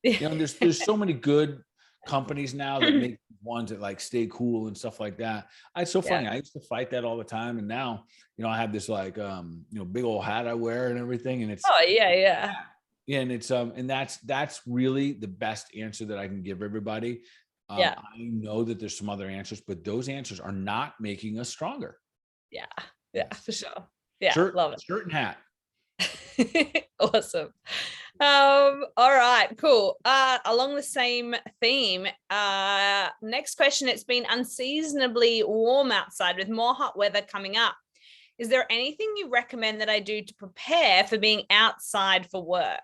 There's so many good companies now that make ones that like stay cool and stuff like that. It's so funny. I used to fight that all the time, and now I have this like big old hat I wear and everything, and it's and it's and that's really the best answer that I can give everybody. I know that there's some other answers, but those answers are not making us stronger. Yeah, for sure. Yeah, love it. Shirt and hat. Awesome. All right, cool. Along the same theme, next question. It's been unseasonably warm outside with more hot weather coming up. Is there anything you recommend that I do to prepare for being outside for work?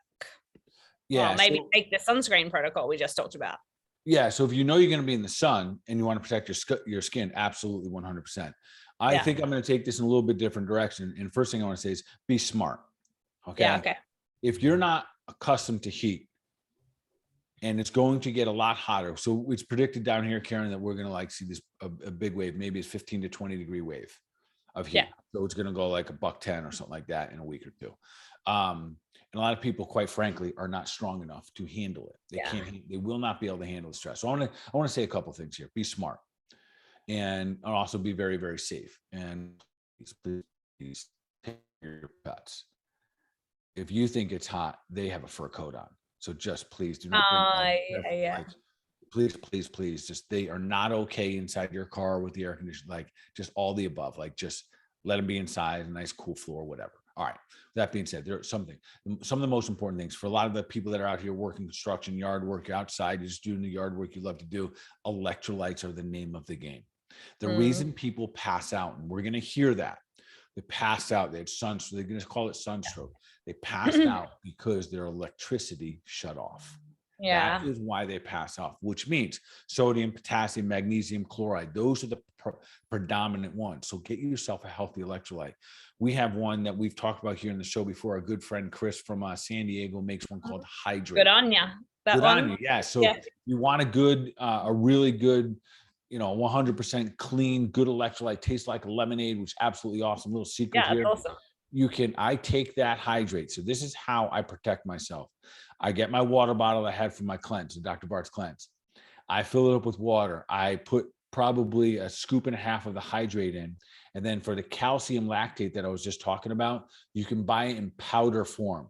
Well, maybe take the sunscreen protocol we just talked about. Yeah. So if you know you're going to be in the sun and you want to protect your skin, absolutely 100%. I think I'm going to take this in a little bit different direction. And first thing I want to say is be smart. Okay. Yeah. Okay. If you're not accustomed to heat and it's going to get a lot hotter. So it's predicted down here, Karen, that we're going to see this, a big wave, maybe it's 15 to 20 degree wave of heat. So it's going to go like $110 or something like that in a week or two. And a lot of people, quite frankly, are not strong enough to handle it. They will not be able to handle the stress. So I want to say a couple of things here. Be smart and also be very, very safe. And please take care of your pets. If you think it's hot, they have a fur coat on. So just please do not bring please. Just, they are not okay inside your car with the air conditioning, like just all the above, like just let them be inside, a nice cool floor, whatever. All right. That being said, there's some of the most important things for a lot of the people that are out here working construction, yard work, you're outside, you're just doing the yard work you love to do. Electrolytes are the name of the game. The reason people pass out, and we're going to hear that, they pass out, they had sunstroke, they're going to call it sunstroke. They passed out because their electricity shut off. Yeah. That is why they pass off, which means sodium, potassium, magnesium, chloride. Those are the predominant ones. So get yourself a healthy electrolyte. We have one that we've talked about here in the show before. Our good friend Chris from San Diego makes one called Hydrate. Good on you. Good on you. Yeah. So you want a really good, 100% clean, good electrolyte, tastes like a lemonade, which is absolutely awesome. Little secret here. Awesome. I take that Hydrate. So this is how I protect myself. I get my water bottle I had from my cleanse, the Dr. Bart's cleanse. I fill it up with water. I put probably a scoop and a half of the Hydrate in. And then for the calcium lactate that I was just talking about, you can buy it in powder form.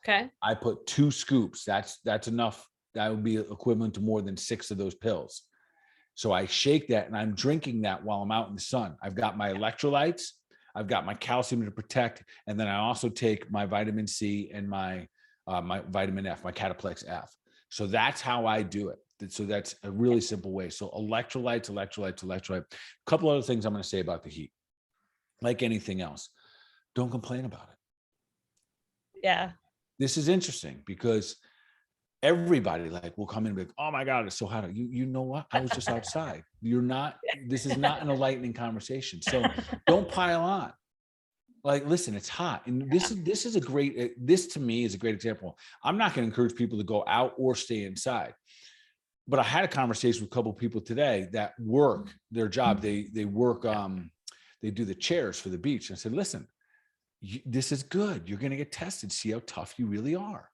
Okay. I put 2 scoops. That's enough. That would be equivalent to more than 6 of those pills. So I shake that and I'm drinking that while I'm out in the sun. I've got my electrolytes. I've got my calcium to protect. And then I also take my vitamin C and my vitamin F, my Cataplex F. So that's how I do it. So that's a really simple way. So electrolytes. A couple other things I'm going to say about the heat. Like anything else, don't complain about it. Yeah. This is interesting because everybody like will come in and be like, oh my God, it's so hot. You know what? I was just outside. This is not an enlightening conversation. So don't pile on. Like, listen, it's hot. And this is a great, this to me is a great example. I'm not going to encourage people to go out or stay inside. But I had a conversation with a couple of people today that work their job. They work, they do the chairs for the beach. And I said, listen, this is good. You're going to get tested. See how tough you really are.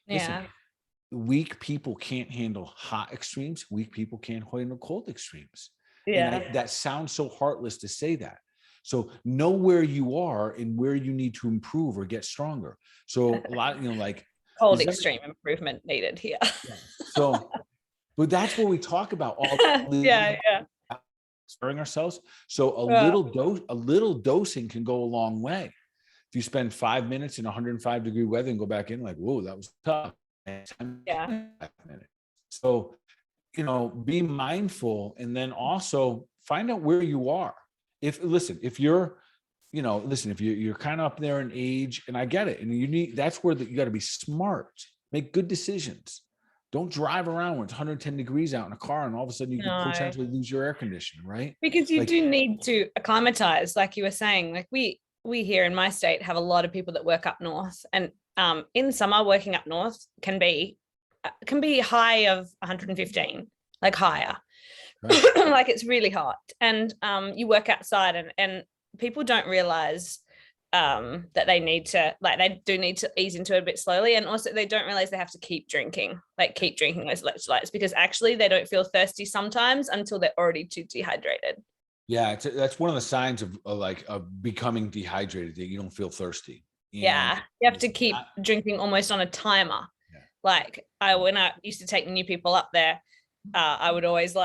Listen, weak people can't handle hot extremes. Weak people can't handle cold extremes. And that sounds so heartless to say that. So know where you are and where you need to improve or get stronger. So a lot, like cold extreme improvement needed here. So, but that's what we talk about all sparing ourselves. So a little dosing can go a long way. If you spend 5 minutes in 105-degree weather and go back in like, whoa, that was tough. So, be mindful, and then also find out where you are. If you're kind of up there in age, and I get it, and that's where you got to be smart, make good decisions. Don't drive around when it's 110 degrees out in a car and all of a sudden you could potentially lose your air conditioning, right? Because you do need to acclimatize, like you were saying. Like we here in my state have a lot of people that work up north, and in summer working up north can be high of 115, like higher. Right. Like it's really hot, and you work outside, and people don't realize that they do need to ease into it a bit slowly, and also they don't realize they have to keep drinking those electrolytes, because actually they don't feel thirsty sometimes until they're already too dehydrated. Yeah, that's one of the signs of becoming dehydrated, that you don't feel thirsty. You have to keep drinking almost on a timer. Like when I used to take new people up there, I would always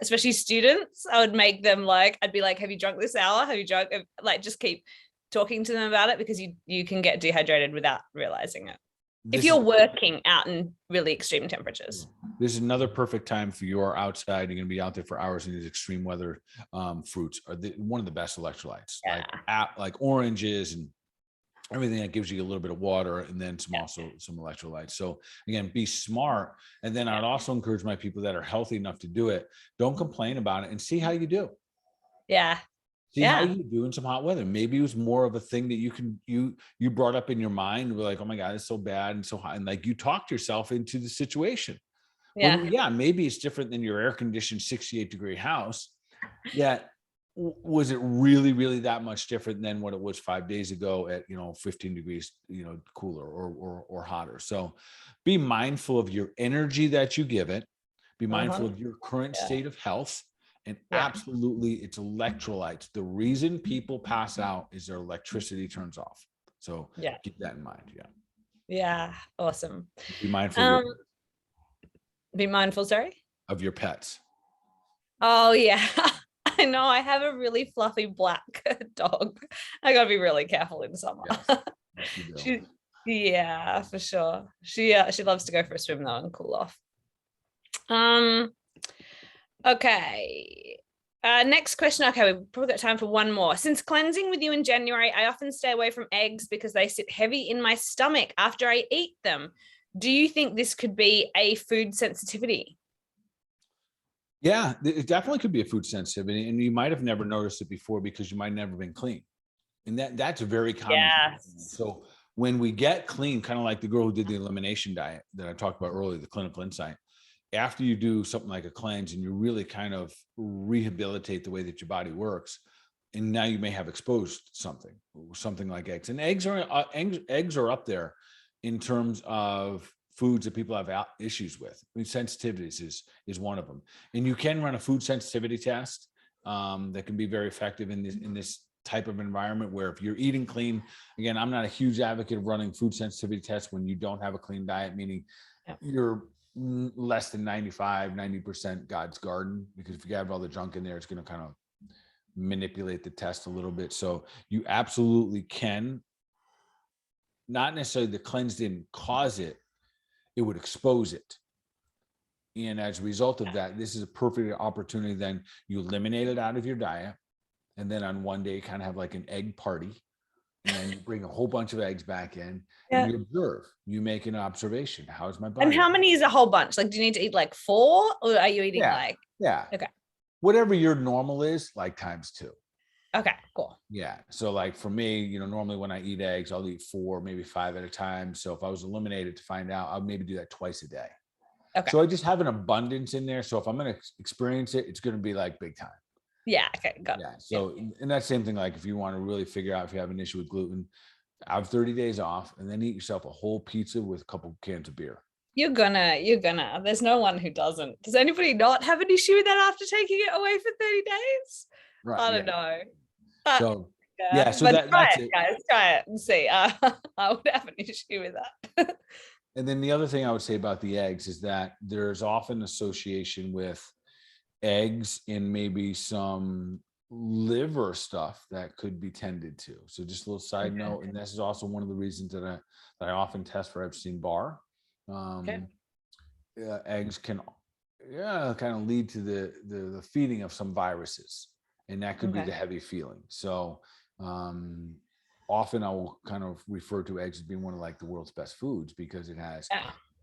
especially students, I would make them I'd be like, have you drunk this hour? Have you drunk? Just keep talking to them about it, because you can get dehydrated without realizing it. If you're working out in really extreme temperatures. This is another perfect time for you're outside. You're going to be out there for hours in these extreme weather. Fruits are one of the best electrolytes, like oranges and everything that gives you a little bit of water, and then some electrolytes. So again, be smart. And then I'd also encourage my people that are healthy enough to do it, don't complain about it, and see how you do. See how you do in some hot weather. Maybe it was more of a thing that you brought up in your mind. We're like, oh my God, it's so bad and so hot. And you talked yourself into the situation. Maybe it's different than your air conditioned 68-degree house. Was it really, really that much different than what it was 5 days ago at 15 degrees, cooler or hotter? So be mindful of your energy that you give it. Be mindful of your current state of health. And absolutely, it's electrolytes. The reason people pass out is their electricity turns off. So keep that in mind. Yeah. Awesome. Be mindful. Be mindful, sorry? Of your pets. Oh, yeah. I know. I have a really fluffy black dog. I got to be really careful in summer. Yes, for sure. She loves to go for a swim though and cool off. Okay. Next question. Okay, we've probably got time for one more. Since cleansing with you in January, I often stay away from eggs because they sit heavy in my stomach after I eat them. Do you think this could be a food sensitivity? Yeah, it definitely could be a food sensitivity, and you might have never noticed it before because you might have never been clean. And that's a very common thing. So when we get clean, kind of like the girl who did the elimination diet that I talked about earlier, the clinical insight, after you do something like a cleanse and you really kind of rehabilitate the way that your body works, and now you may have exposed something like eggs. And eggs are up there in terms of foods that people have issues with. I mean, sensitivities is one of them. And you can run a food sensitivity test that can be very effective in this type of environment, where if you're eating clean, again, I'm not a huge advocate of running food sensitivity tests when you don't have a clean diet, meaning you're less than 90% God's garden, because if you have all the junk in there, it's going to kind of manipulate the test a little bit. So you absolutely can. Not necessarily the cleanse didn't cause it, it would expose it. And as a result of that, this is a perfect opportunity. Then you eliminate it out of your diet. And then on one day, kind of have like an egg party. And then you bring a whole bunch of eggs back in Yeah. and you observe, you make an observation. How's my body? And how many is a whole bunch? Like, do you need to eat like 4 or are you eating like? Yeah. Okay. Whatever your normal is, like times 2. Okay, cool. Yeah. So like for me, you know, normally when I eat eggs, I'll eat 4, maybe 5 at a time. So if I was eliminated to find out, I'll maybe do that twice a day. Okay. So I just have an abundance in there. So if I'm going to experience it, it's going to be like big time. Yeah. Okay. Got it. Yeah. So, and that same thing, like if you want to really figure out if you have an issue with gluten, have 30 days off and then eat yourself a whole pizza with a couple cans of beer. You're gonna, there's no one who doesn't. Does anybody not have an issue with that after taking it away for 30 days? Right. I don't know. So, yeah. So but that's it. Guys, try it and see. I would have an issue with that. And then the other thing I would say about the eggs is that there's often association with eggs and maybe some liver stuff that could be tended to. So just a little side note, and this is also one of the reasons that I often test for Epstein-Barr. Eggs can kind of lead to the feeding of some viruses, and that could be the heavy feeling. So often I will kind of refer to eggs as being one of like the world's best foods because it has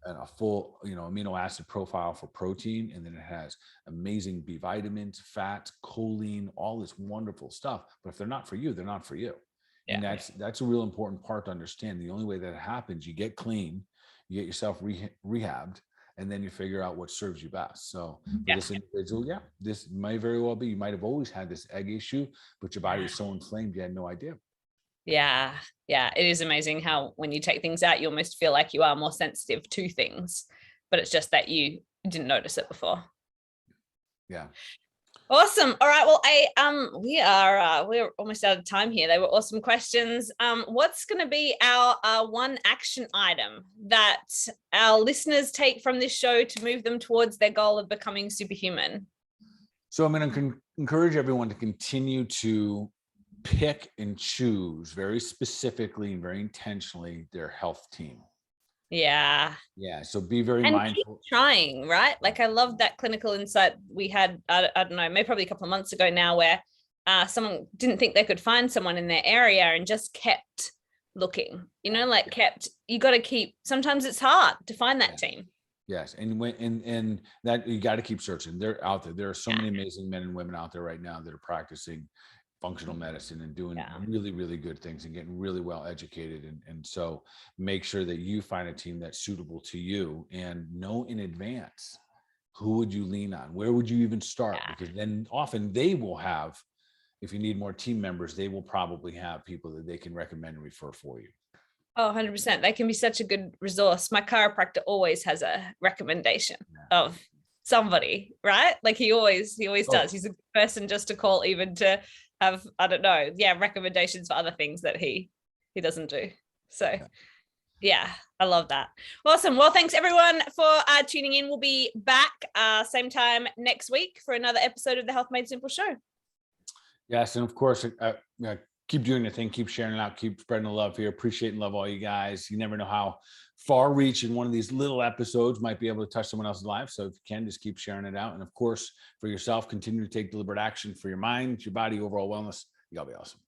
a full, amino acid profile for protein, and then it has amazing B vitamins, fats, choline, all this wonderful stuff. But if they're not for you, they're not for you. And that's a real important part to understand. The only way that it happens, you get clean, you get yourself rehabbed, and then you figure out what serves you best. So for this individual, this may very well be, you might have always had this egg issue, but your body is so inflamed, you had no idea. Yeah. It is amazing how when you take things out, you almost feel like you are more sensitive to things, but it's just that you didn't notice it before. Yeah. Awesome. All right. Well, we're almost out of time here. They were awesome questions. What's going to be our one action item that our listeners take from this show to move them towards their goal of becoming superhuman? So I'm going to encourage everyone to continue to pick and choose very specifically and very intentionally their health team. Yeah. So be very mindful. Keep trying, right? Like I love that clinical insight we had, I don't know, maybe probably a couple of months ago now, where someone didn't think they could find someone in their area and just kept looking, you got to keep, sometimes it's hard to find that team. Yes. And that you got to keep searching. They're out there. There are so many amazing men and women out there right now that are practicing functional medicine and doing really, really good things and getting really well educated. And so make sure that you find a team that's suitable to you and know in advance, who would you lean on? Where would you even start? Because then often they will have, if you need more team members, they will probably have people that they can recommend and refer for you. Oh, 100%. They can be such a good resource. My chiropractor always has a recommendation of somebody, right? Like he always does. He's a good person just to call, even to have, I don't know, recommendations for other things that he doesn't do. So I love that. Awesome. Well, thanks everyone for tuning in. We'll be back same time next week for another episode of the Health Made Simple show. Yes. And of course, keep doing your thing, keep sharing it out, keep spreading the love here. Appreciate and love all you guys. You never know how far reach in one of these little episodes might be able to touch someone else's life. So if you can, just keep sharing it out. And of course, for yourself, continue to take deliberate action for your mind, your body, overall wellness. You gotta be awesome.